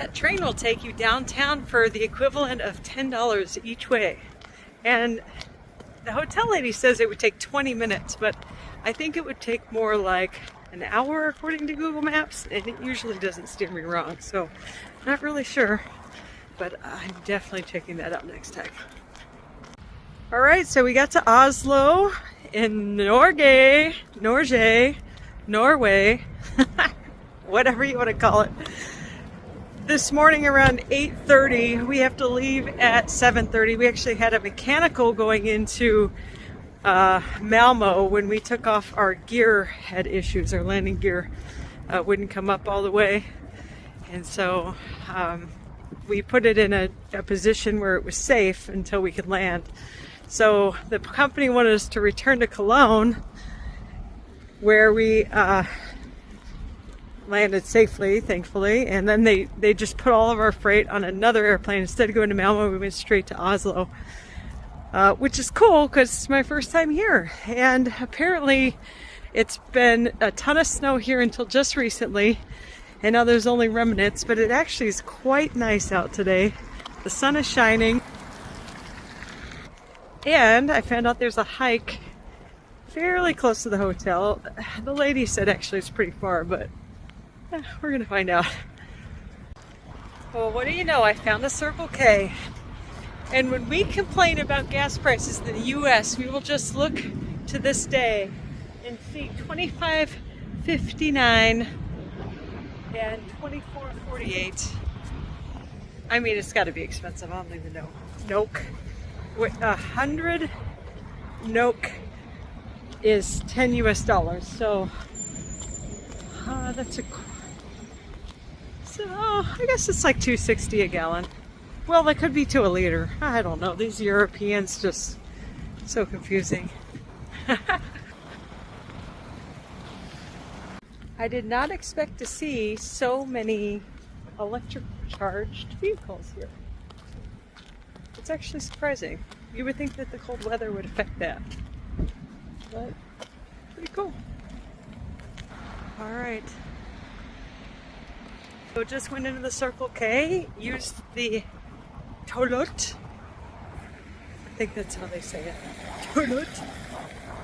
That train will take you downtown for the equivalent of $10 each way. And the hotel lady says it would take 20 minutes, but I think it would take more like an hour according to Google Maps, and it usually doesn't steer me wrong, so not really sure, but I'm definitely checking that out next time. All right, so we got to Oslo in Norway, whatever you want to call it. This morning around 8:30, we have to leave at 7:30. We actually had a mechanical going into Malmo. When we took off, our gear had issues. Our landing gear wouldn't come up all the way, and so we put it in a position where it was safe until we could land. So the company wanted us to return to Cologne, where we landed safely, thankfully, and then they just put all of our freight on another airplane. Instead of going to Malmo, we went straight to Oslo, which is cool because it's my first time here. And apparently it's been a ton of snow here until just recently, and now there's only remnants, but it actually is quite nice out today. The sun is shining, and I found out there's a hike fairly close to the hotel. The lady said actually it's pretty far, but we're gonna find out. Well, what do you know? I found a Circle K. And when we complain about gas prices in the US, we will just look to this day and see $25.59 and $24.48. I mean, it's got to be expensive. I don't even know. NOK. 100 NOK is 10 US dollars. So that's so I guess it's like $2.60 a gallon. Well, that could be to a liter. I don't know. These Europeans just so confusing. I did not expect to see so many electric charged vehicles here. It's actually surprising. You would think that the cold weather would affect that, but pretty cool. All right. So just went into the Circle K, used the toilet. I think that's how they say it. Toilet.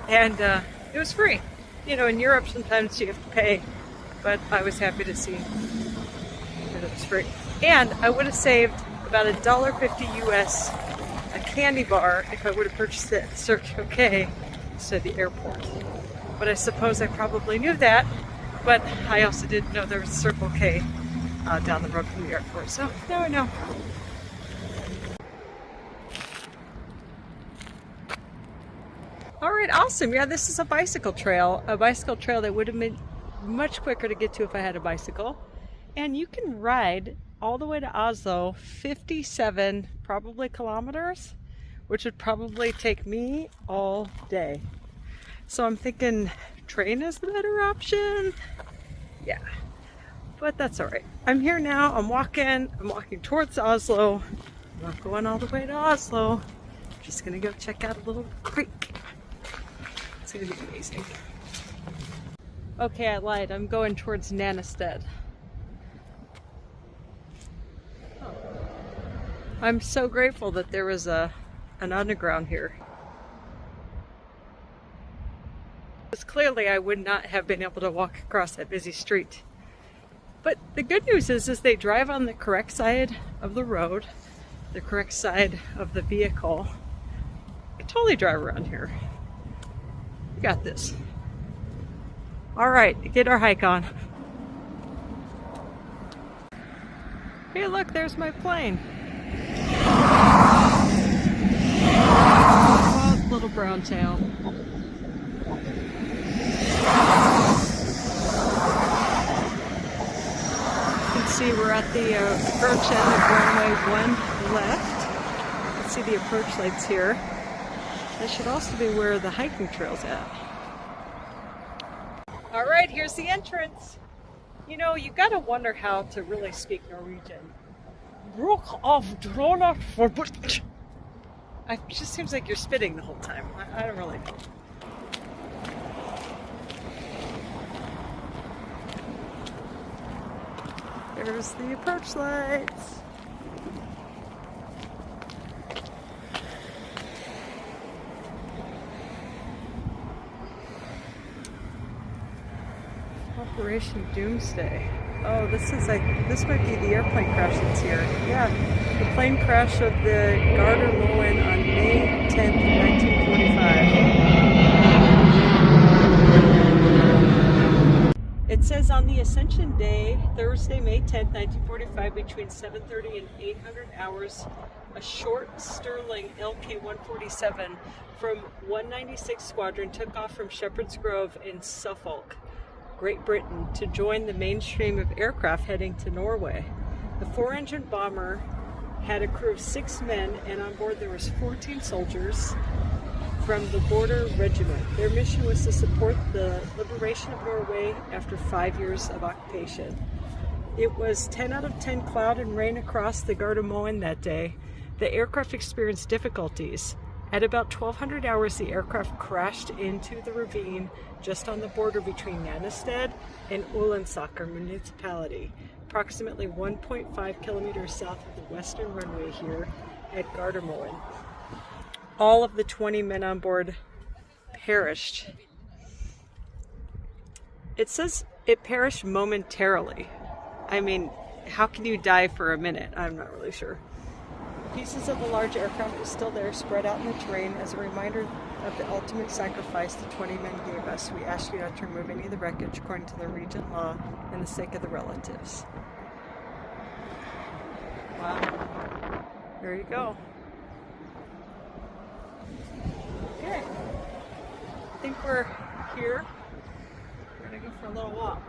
And it was free. You know, in Europe sometimes you have to pay, but I was happy to see that it was free. And I would have saved about $1.50 US a candy bar if I would have purchased it at Circle K instead of the airport. But I suppose I probably knew that, but I also didn't know there was a Circle K down the road from the airport, so now I know. All right, awesome. Yeah, this is a bicycle trail that would have been much quicker to get to if I had a bicycle. And you can ride all the way to Oslo, 57 probably kilometers, which would probably take me all day. So I'm thinking train is the better option. Yeah, but that's all right. I'm here now. I'm walking towards Oslo. I'm not going all the way to Oslo. I'm just gonna go check out a little creek. It's gonna be amazing. Okay, I lied. I'm going towards Nannested. Oh. I'm so grateful that there was an underground here. Because clearly I would not have been able to walk across that busy street. But the good news is they drive on the correct side of the road, the correct side of the vehicle. You can totally drive around here. We got this. All right, get our hike on. Hey, look, there's my plane. Oh, little brown tail. You can see we're at the approach end of runway 1 left. You can see the approach lights here. That should also be where the hiking trail's at. All right, here's the entrance. You know, you gotta wonder how to really speak Norwegian. Bruk of drona forbudt. It just seems like you're spitting the whole time. I don't really know. There's the approach lights. Operation Doomsday. Oh, this might be the airplane crash that's here. Yeah, the plane crash of the Gardermoen on May 10th, 1945. It says on the Ascension Day, Thursday, May 10th, 1945, between 7:30 and 800 hours, a short Sterling LK-147 from 196 Squadron took off from Shepherd's Grove in Suffolk, Great Britain, to join the mainstream of aircraft heading to Norway. The 4-engine bomber had a crew of 6 men, and on board there was 14 soldiers from the Border Regiment. Their mission was to support the liberation of Norway after 5 years of occupation. It was 10 out of 10 cloud and rain across the Gardermoen that day. The aircraft experienced difficulties. At about 1200 hours, the aircraft crashed into the ravine just on the border between Nannestad and Ullensaker municipality, approximately 1.5 kilometers south of the western runway here at Gardermoen. All of the 20 men on board perished. It says it perished momentarily. I mean, how can you die for a minute? I'm not really sure. Pieces of the large aircraft is still there, spread out in the terrain. As a reminder of the ultimate sacrifice the 20 men gave us, we ask you not to remove any of the wreckage according to the Regent law and the sake of the relatives. Wow. There you go. Okay. I think we're here. We're going to go for a little walk.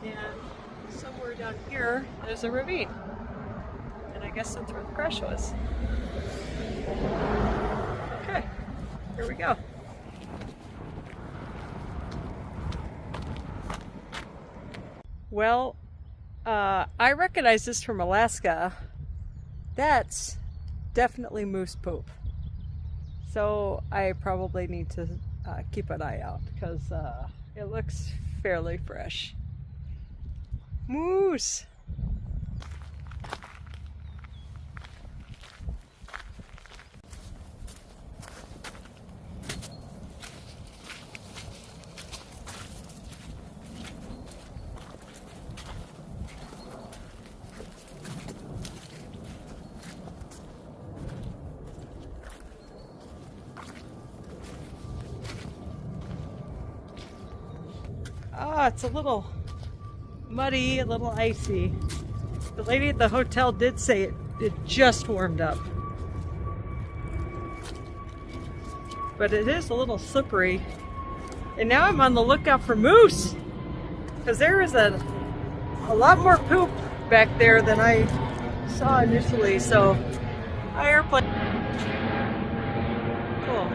And somewhere down here, there's a ravine. I guess that's where the crash was. Okay, here we go. Well, I recognize this from Alaska. That's definitely moose poop. So I probably need to keep an eye out because it looks fairly fresh. Moose! Ah, it's a little muddy, a little icy. The lady at the hotel did say it just warmed up. But it is a little slippery. And now I'm on the lookout for moose. Because there is a lot more poop back there than I saw initially. So, airplane. Cool.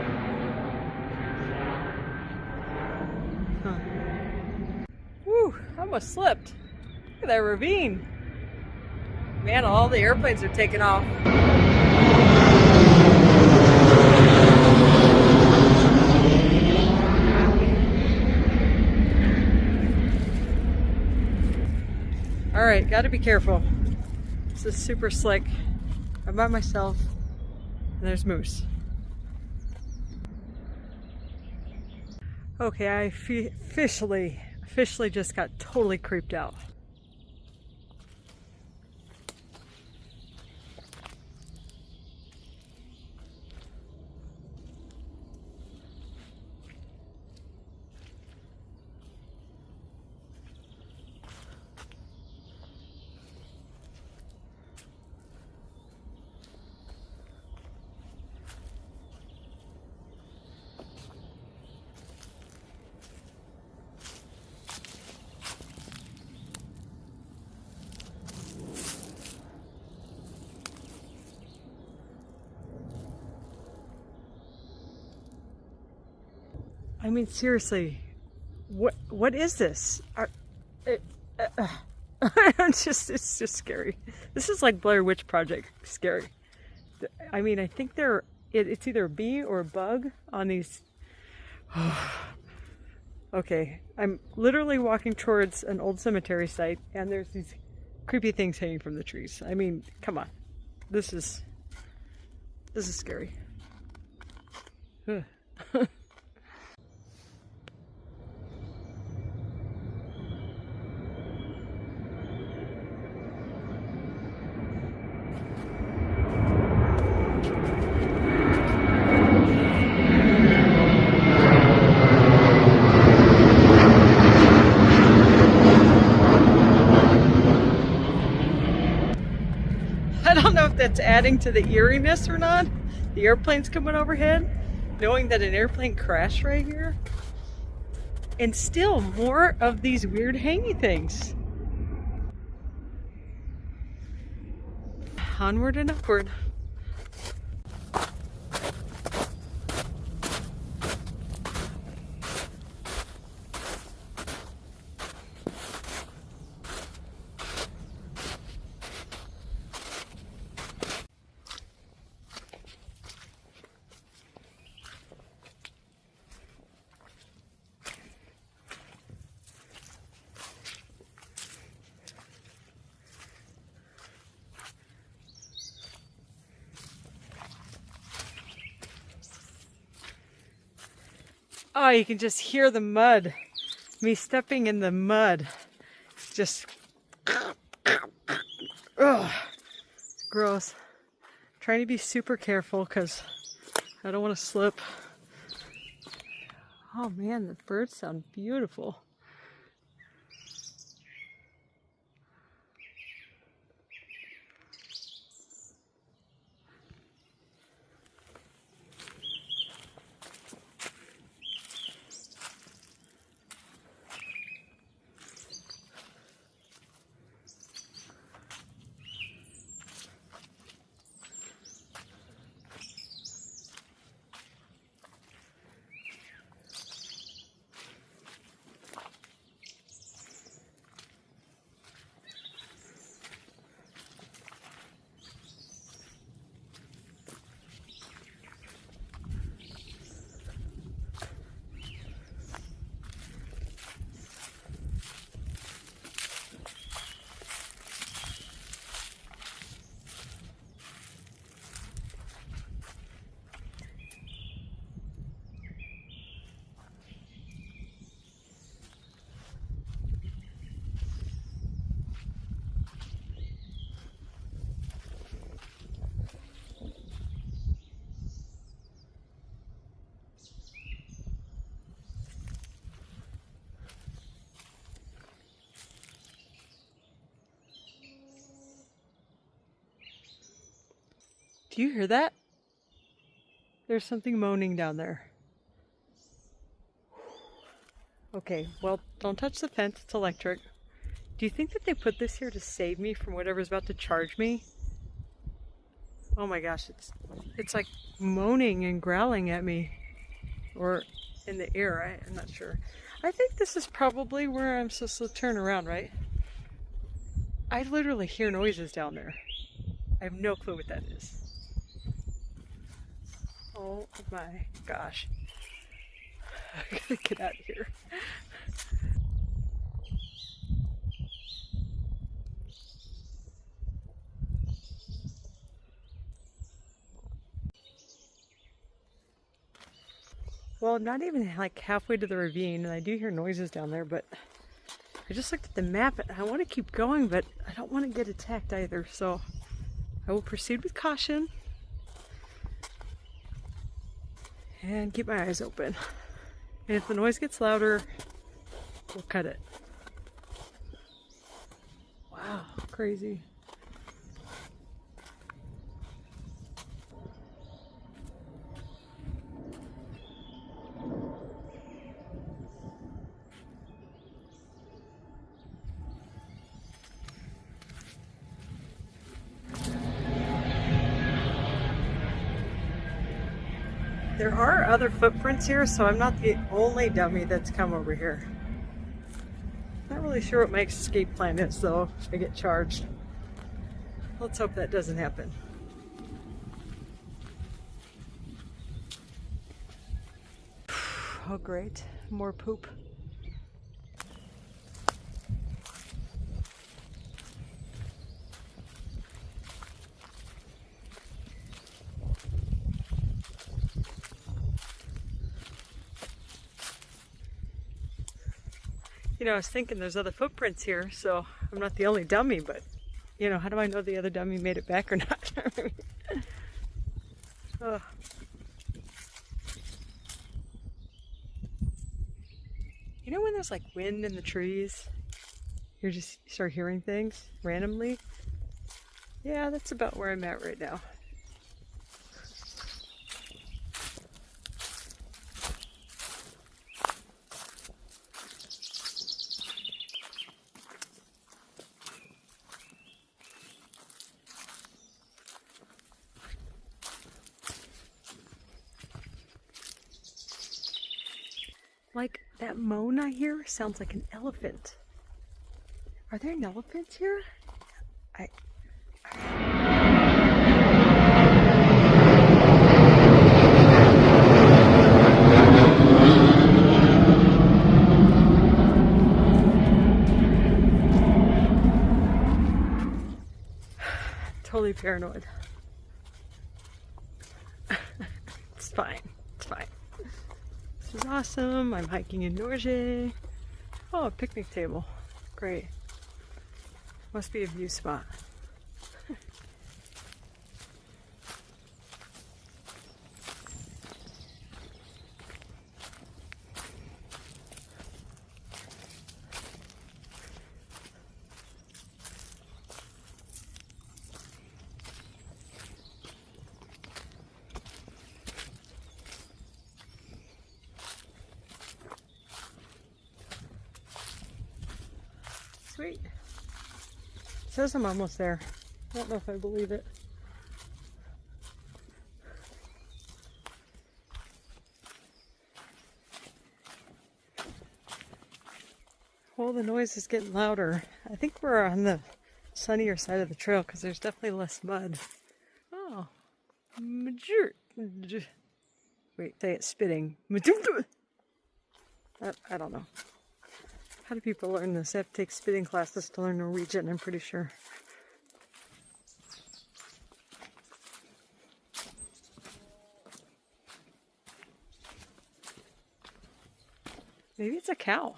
Whew, I almost slipped. Look at that ravine. Man, all the airplanes are taking off. Alright, gotta be careful. This is super slick. I'm by myself, and there's moose. Okay, I officially just got totally creeped out. I mean, seriously, what is this? It's just scary. This is like Blair Witch Project scary. I mean, I think it's either a bee or a bug on these. Okay, I'm literally walking towards an old cemetery site and there's these creepy things hanging from the trees. I mean, come on. This is scary. Ugh. I don't know if that's adding to the eeriness or not. The airplane's coming overhead, knowing that an airplane crashed right here. And still more of these weird hangy things. Onward and upward. Oh, you can just hear the mud. Me stepping in the mud. Just, ugh, gross. Trying to be super careful because I don't want to slip. Oh man, the birds sound beautiful. Do you hear that? There's something moaning down there. Okay, well, don't touch the fence, it's electric. Do you think that they put this here to save me from whatever's about to charge me? Oh my gosh, it's like moaning and growling at me. Or in the air, I'm not sure. I think this is probably where I'm supposed to turn around, right? I literally hear noises down there. I have no clue what that is. Oh my gosh. I gotta get out of here. Well, I'm not even like halfway to the ravine, and I do hear noises down there, but I just looked at the map and I want to keep going, but I don't want to get attacked either, so I will proceed with caution and keep my eyes open. And if the noise gets louder, we'll cut it. Wow, crazy. There are other footprints here, so I'm not the only dummy that's come over here. Not really sure what my escape plan is, though, if I get charged. Let's hope that doesn't happen. Oh great, more poop. You know, I was thinking there's other footprints here, so I'm not the only dummy, but, you know, how do I know the other dummy made it back or not? Oh. You know when there's like wind in the trees? You start hearing things randomly? Yeah, that's about where I'm at right now. Like, that moan I hear sounds like an elephant. Are there elephants here? Totally paranoid. It's fine. It's fine. This is awesome. I'm hiking in NORWAY. Oh, a picnic table. Great. Must be a view spot. Sweet. It says I'm almost there. I don't know if I believe it. Well, the noise is getting louder. I think we're on the sunnier side of the trail because there's definitely less mud. Oh. Wait, say it spitting. I don't know. How do people learn this? They have to take spitting classes to learn Norwegian, I'm pretty sure. Maybe it's a cow.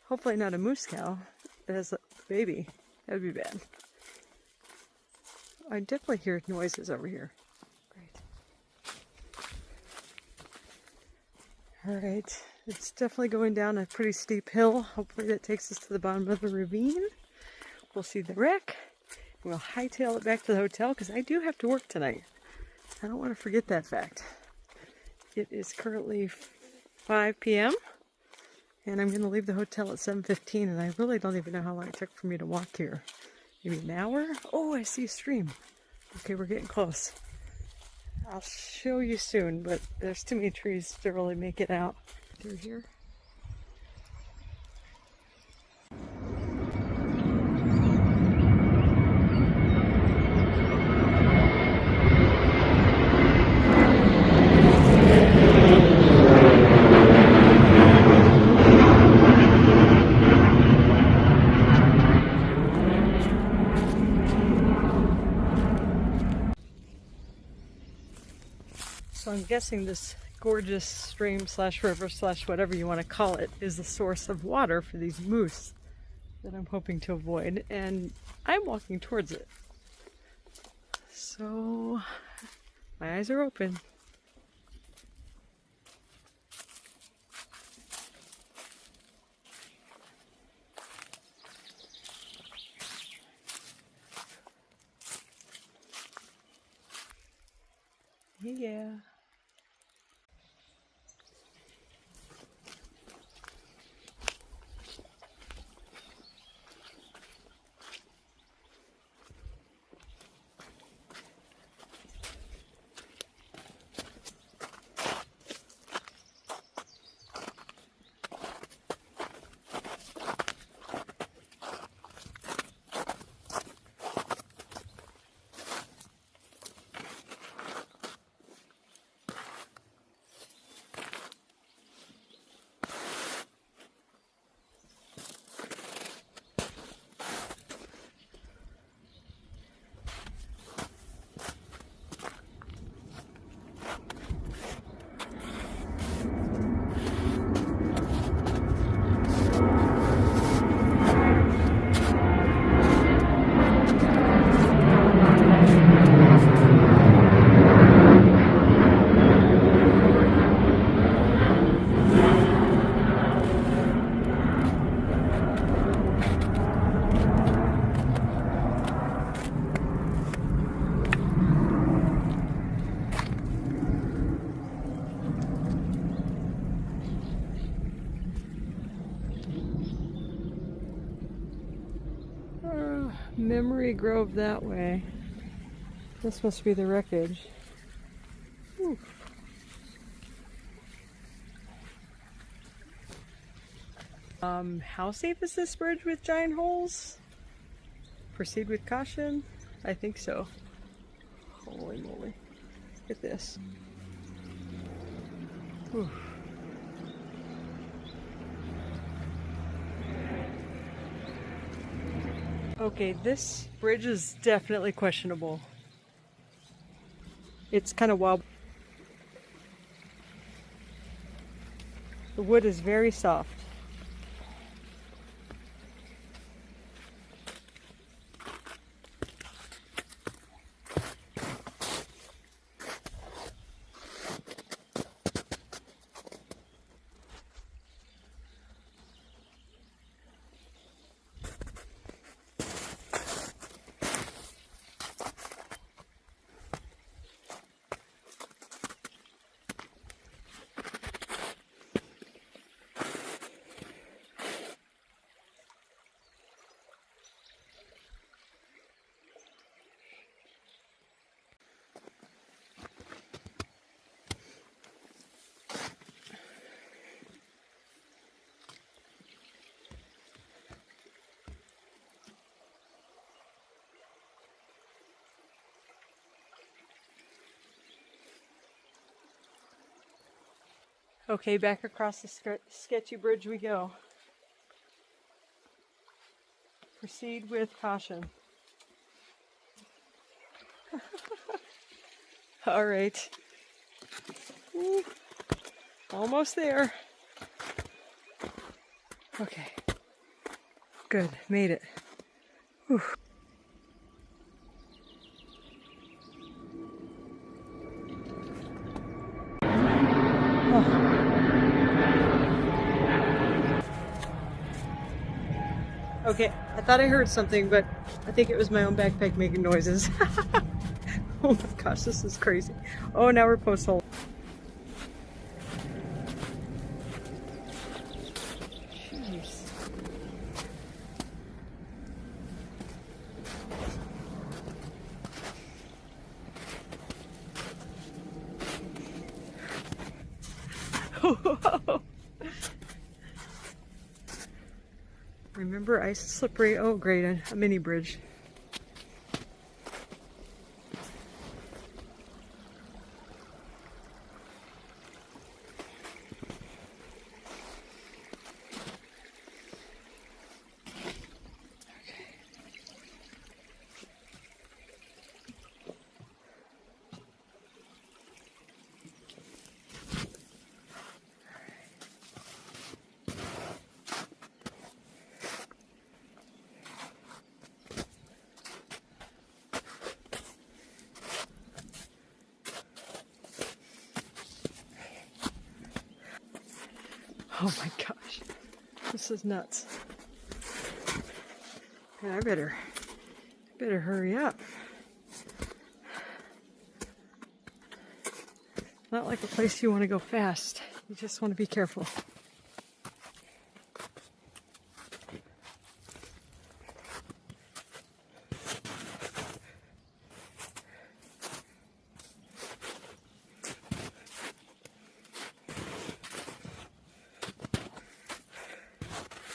Hopefully not a moose cow. It has a baby. That would be bad. I definitely hear noises over here. Great. Alright. It's definitely going down a pretty steep hill. Hopefully that takes us to the bottom of the ravine. We'll see the wreck. We'll hightail it back to the hotel because I do have to work tonight. I don't want to forget that fact. It is currently 5 p.m. and I'm going to leave the hotel at 7:15, and I really don't even know how long it took for me to walk here. Maybe an hour? Oh, I see a stream. Okay, we're getting close. I'll show you soon, but there's too many trees to really make it out through here. So I'm guessing this gorgeous stream slash river slash whatever you want to call it is the source of water for these moose that I'm hoping to avoid, and I'm walking towards it. So my eyes are open. Yeah. Memory Grove that way. This must be the wreckage. Ooh. How safe is this bridge with giant holes? Proceed with caution? I think so. Holy moly. Look at this. Whew. Okay, this bridge is definitely questionable. It's kind of wild. The wood is very soft. Okay, back across the sketchy bridge we go. Proceed with caution. All right. Ooh, almost there. Okay. Good, made it. Whew. Oh. Okay, I thought I heard something, but I think it was my own backpack making noises. Oh my gosh, this is crazy. Oh, now we're post hole. Jeez. Remember, ice is slippery. Oh, great, a mini bridge. Oh my gosh, this is nuts. I better hurry up. Not like a place you want to go fast. You just want to be careful.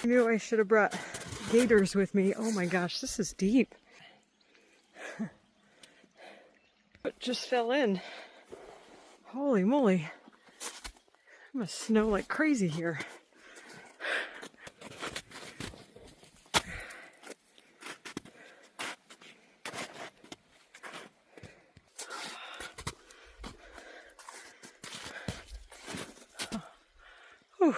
I knew I should have brought gators with me. Oh my gosh, this is deep. But just fell in. Holy moly. It must snow like crazy here. Whew.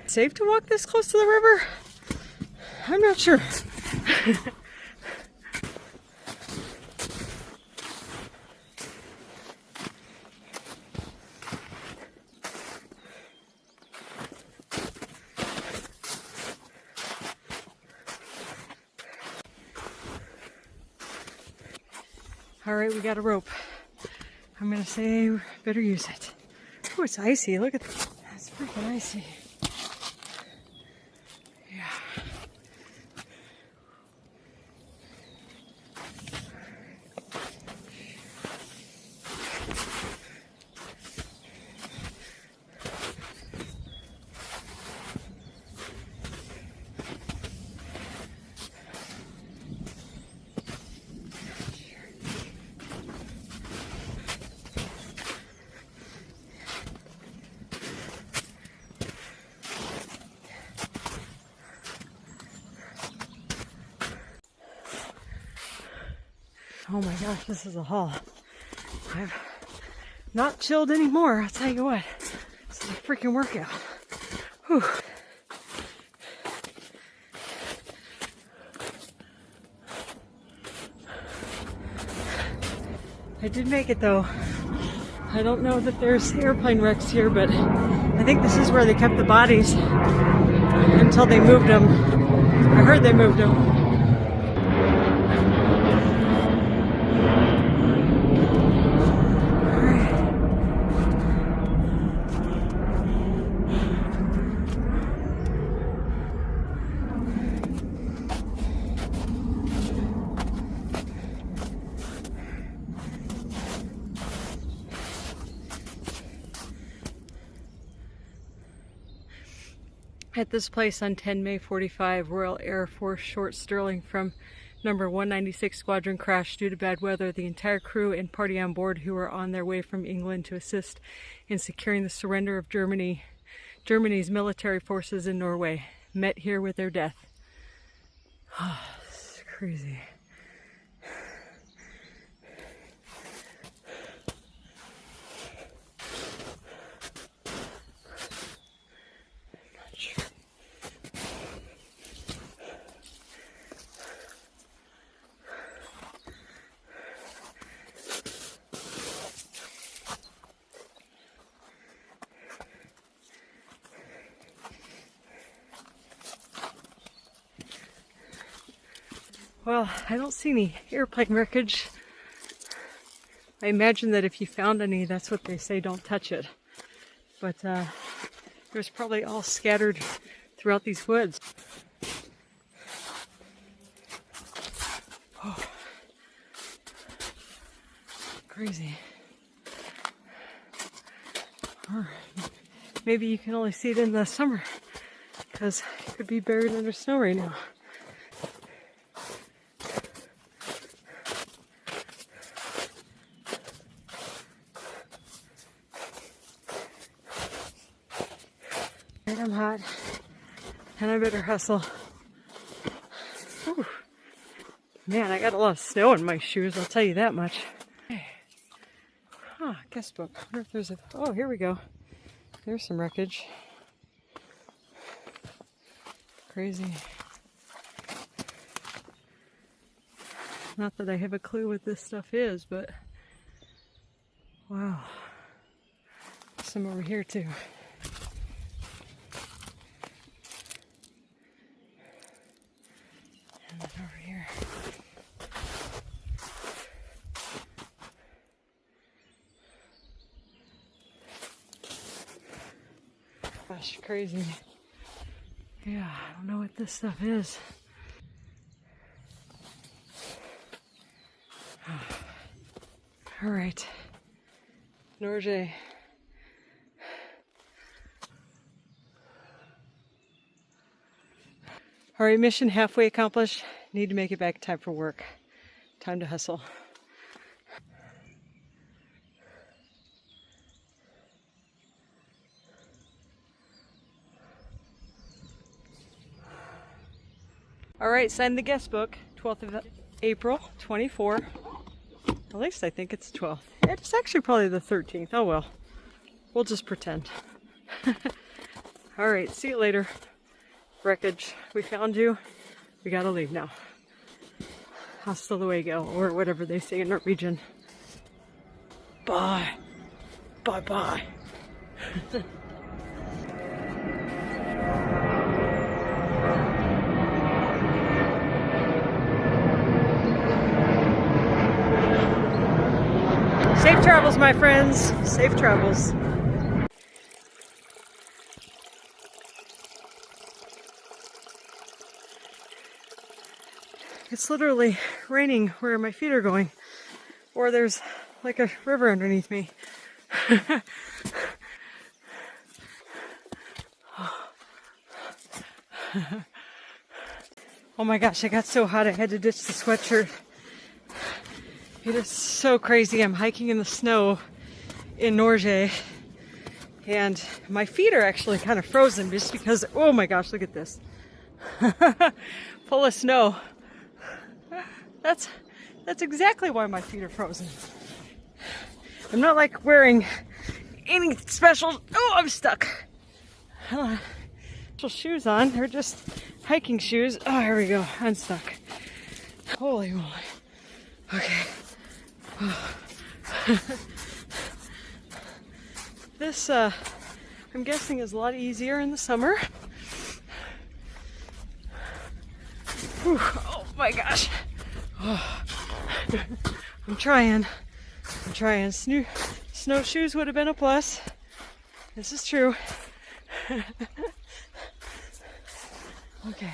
Safe to walk this close to the river? I'm not sure. All right, we got a rope. I'm gonna say better use it. Oh, it's icy. Look at that. That's freaking icy. Yeah. Oh my gosh, this is a haul. I'm not chilled anymore, I'll tell you what. This is a freaking workout. Whew. I did make it though. I don't know that there's airplane wrecks here, but I think this is where they kept the bodies until they moved them. I heard they moved them. At this place on 10 May 45, Royal Air Force Short Sterling from number 196 Squadron crashed due to bad weather. The entire crew and party on board, who were on their way from England to assist in securing the surrender of Germany's military forces in Norway, met here with their death. Oh, this is crazy. Well, I don't see any airplane wreckage. I imagine that if you found any, that's what they say, don't touch it. But there's probably all scattered throughout these woods. Oh, crazy. Or maybe you can only see it in the summer because it could be buried under snow right now. I'm hot, and I better hustle. Whew. Man, I got a lot of snow in my shoes, I'll tell you that much. Huh, guest book. I wonder if there's a... Oh, here we go. There's some wreckage. Crazy. Not that I have a clue what this stuff is, but... Wow. Some over here, too. Over here. Gosh, crazy. Yeah, I don't know what this stuff is. All right, Norway. All right, mission halfway accomplished. Need to make it back in time for work. Time to hustle. All right, signed the guest book, 12th of April, 24. At least I think it's 12th. It's actually probably the 13th. Oh well, we'll just pretend. All right, see you later, wreckage. We found you. We gotta leave now. Hasta luego, or whatever they say in Norwegian. Bye. Bye-bye. Safe travels, my friends. Safe travels. It's literally raining where my feet are going, or there's like a river underneath me. Oh my gosh, I got so hot I had to ditch the sweatshirt. It is so crazy. I'm hiking in the snow in Norway, and my feet are actually kind of frozen just because, oh my gosh, look at this. Full of snow. That's exactly why my feet are frozen. I'm not like wearing any special, oh, I'm stuck. Special shoes on, they're just hiking shoes. Oh, here we go, unstuck. Holy moly. Okay. This, I'm guessing, is a lot easier in the summer. Whew. Oh my gosh. Oh. I'm trying. Snowshoes would have been a plus. This is true. Okay.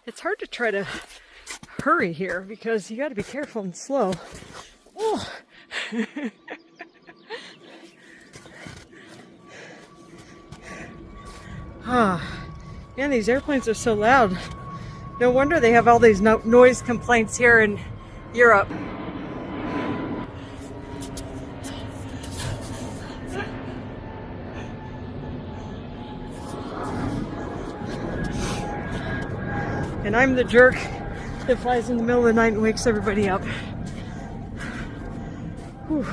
It's hard to try to hurry here because you got to be careful and slow. Oh. Man, these airplanes are so loud. No wonder they have all these noise complaints here in Europe. And I'm the jerk that flies in the middle of the night and wakes everybody up. Whew.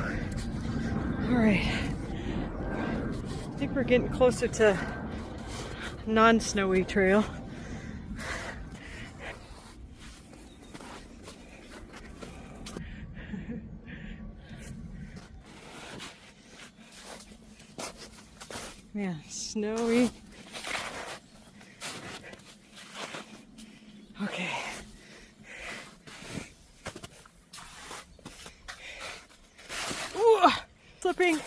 All right. I think we're getting closer to non-snowy trail. Man, snowy. Okay. Ooh, slipping.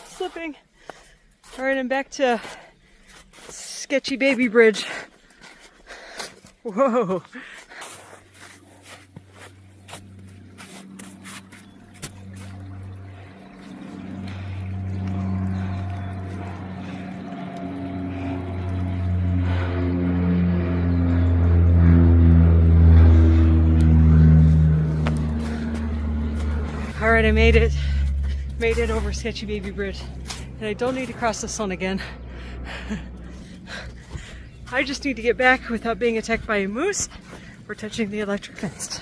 All right, I'm back to sketchy baby bridge. Whoa. All right, I made it over sketchy baby bridge, and I don't need to cross the sun again. I just need to get back without being attacked by a moose or touching the electric fence.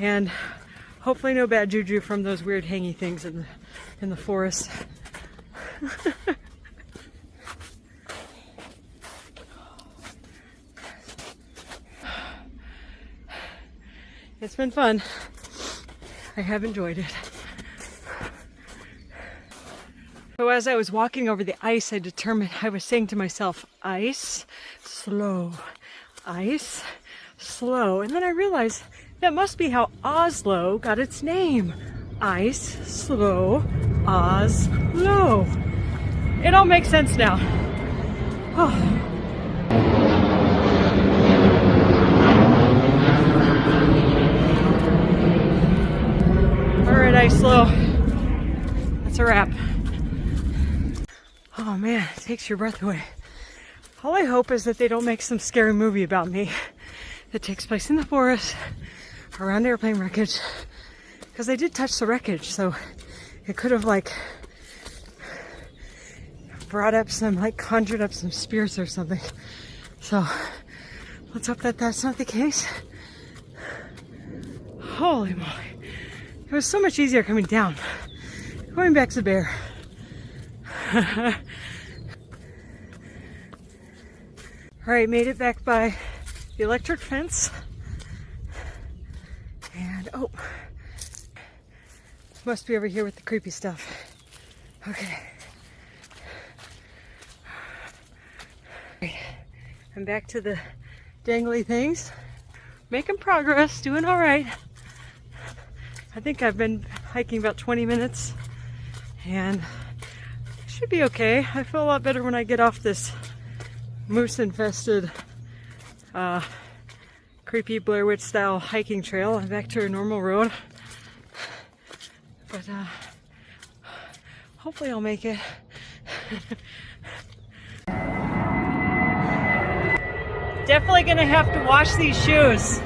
And hopefully no bad juju from those weird hangy things in the forest. It's been fun. I have enjoyed it. So as I was walking over the ice, I was saying to myself, ice, slow, ice, slow. And then I realized that must be how Oslo got its name. Ice, slow, Oslo. It all makes sense now. Oh. All right, ice, slow. That's a wrap. Oh man, it takes your breath away. All I hope is that they don't make some scary movie about me that takes place in the forest around airplane wreckage, because they did touch the wreckage, so it could have conjured up some spirits or something. So let's hope that that's not the case. Holy moly. It was so much easier coming down. Going back to the bear. Alright, made it back by the electric fence. And oh, must be over here with the creepy stuff. Okay. I'm back to the dangly things. Making progress, doing alright. I think I've been hiking about 20 minutes and should be okay. I feel a lot better when I get off this moose infested creepy Blair Witch style hiking trail. I'm back to a normal road, but hopefully I'll make it. Definitely gonna have to wash these shoes.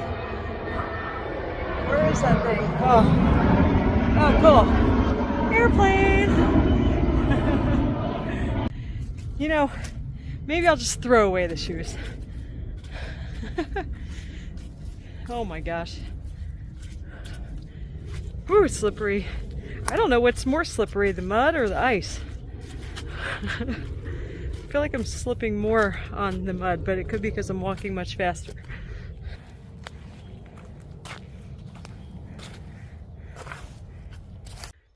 Where is that thing? Oh cool. Airplane. You know, maybe I'll just throw away the shoes. Oh my gosh. Ooh, slippery. I don't know what's more slippery, the mud or the ice. I feel like I'm slipping more on the mud, but it could be because I'm walking much faster.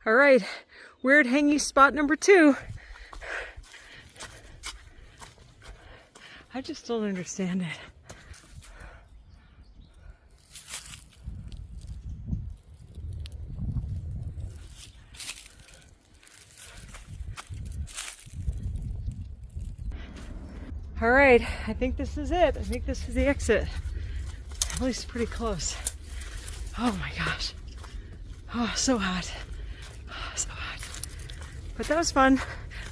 All right, weird hanging spot number 2. I just don't understand it. All right, I think this is it. I think this is the exit. At least pretty close. Oh my gosh. Oh, so hot. Oh, so hot. But that was fun.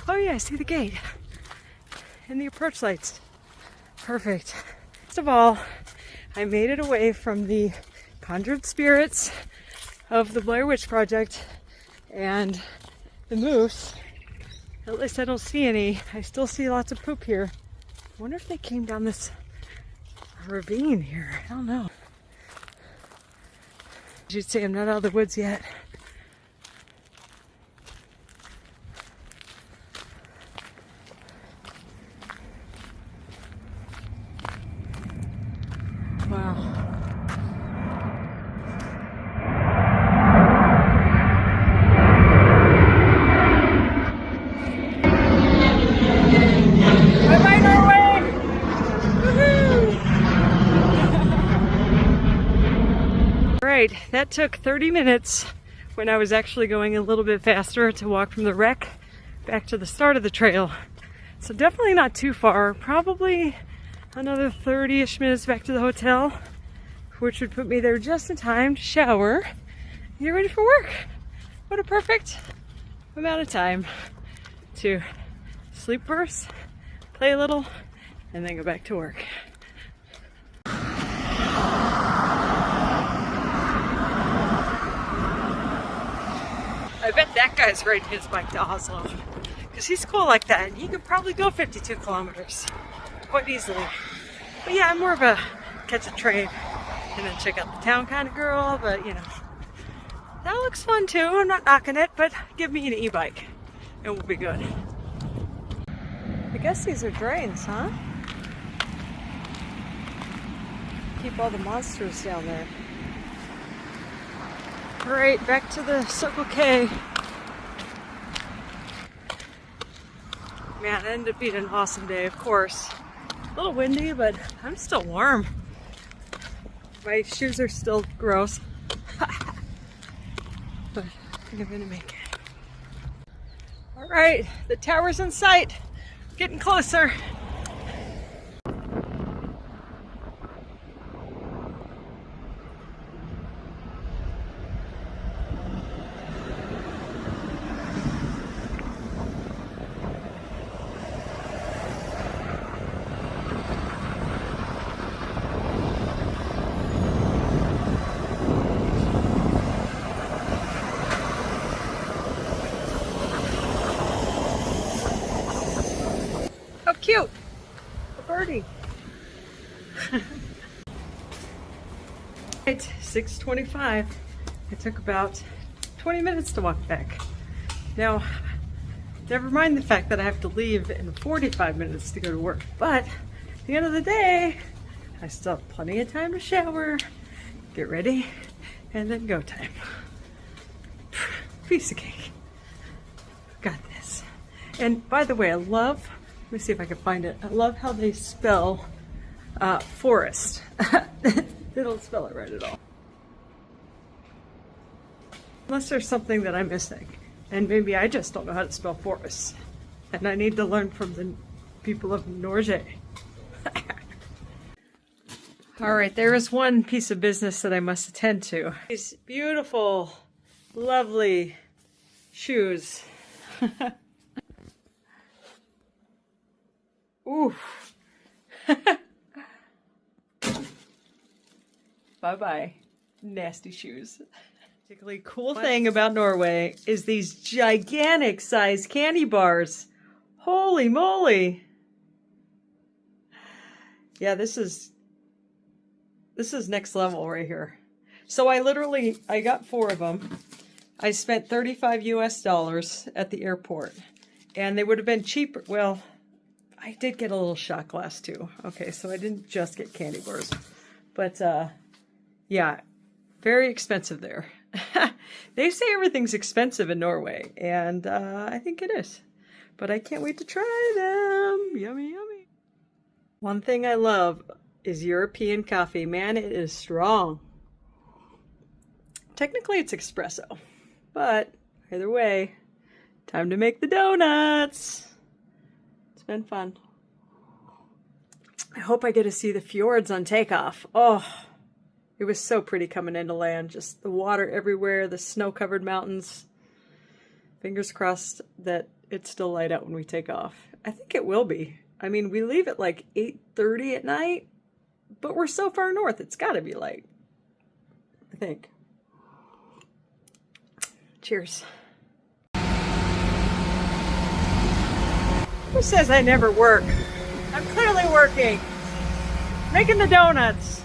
Oh yeah, I see the gate. And the approach lights. Perfect. First of all, I made it away from the conjured spirits of the Blair Witch Project and the moose. At least I don't see any. I still see lots of poop here. I wonder if they came down this ravine here. I don't know. As you'd say, I'm not out of the woods yet. Wow. Bye-bye, Norway! Woohoo! Alright, that took 30 minutes when I was actually going a little bit faster to walk from the wreck back to the start of the trail. So definitely not too far, probably another 30-ish minutes back to the hotel, which would put me there just in time to shower and get ready for work. What a perfect amount of time to sleep first, play a little, and then go back to work. I bet that guy's riding his bike to Oslo, because he's cool like that, and he could probably go 52 kilometers quite easily. But yeah, I'm more of a catch a train and then check out the town kind of girl, but you know, that looks fun too. I'm not knocking it, but give me an e-bike and we'll be good. I guess these are drains, huh? Keep all the monsters down there. Alright, back to the Circle K. Man, it ended up being an awesome day, of course. A little windy, but I'm still warm. My shoes are still gross. But I think I'm gonna make it. Alright, the tower's in sight. Getting closer. Cute! A birdie! Right, 6:25. It took about 20 minutes to walk back. Now, never mind the fact that I have to leave in 45 minutes to go to work, but at the end of the day, I still have plenty of time to shower, get ready, and then go time. Piece of cake. Got this. And by the way, I love, let me see if I can find it. I love how they spell forest. They don't spell it right at all. Unless there's something that I'm missing. And maybe I just don't know how to spell forest. And I need to learn from the people of NORWAY. All right, there is one piece of business that I must attend to. These beautiful, lovely shoes. Ooh. Bye-bye, nasty shoes. Particularly cool thing about Norway is these gigantic size candy bars. Holy moly. Yeah, this is next level right here. So I got 4 of them. I spent $35 US at the airport, and they would have been cheaper. Well, I did get a little shot glass too. Okay, so I didn't just get candy bars, but yeah, very expensive there. They say everything's expensive in Norway, and I think it is. But I can't wait to try them. Yummy, yummy. One thing I love is European coffee. Man, it is strong. Technically, it's espresso, but either way, time to make the donuts. It's been fun. I hope I get to see the fjords on takeoff. Oh, it was so pretty coming into land. Just the water everywhere, the snow-covered mountains. Fingers crossed that it's still light out when we take off. I think it will be. I mean, we leave at like 8:30 at night, but we're so far north, it's got to be light. I think. Cheers. Who says I never work? I'm clearly working. Making the donuts.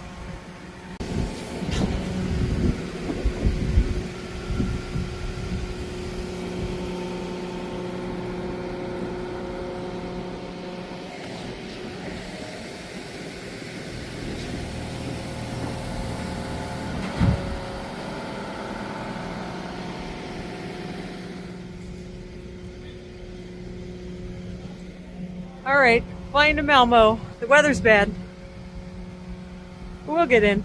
All right, flying to Malmo. The weather's bad. We'll get in.